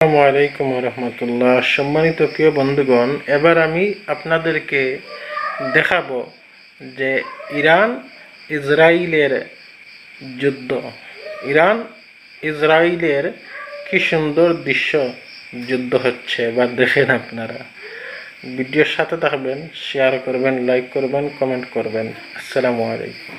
আসসালামু আলাইকুম রহমতুল্লাহ। সম্মানিত প্রিয় বন্ধুগণ, এবার আমি আপনাদেরকে দেখাবো যে ইরান ইসরায়েলের যুদ্ধ। ইরান ইসরায়েলের কি সুন্দর দৃশ্য যুদ্ধ হচ্ছে, বা দেখেন আপনারা। ভিডিওর সাথে থাকবেন, শেয়ার করবেন, লাইক করবেন, কমেন্ট করবেন। আসসালামু আলাইকুম।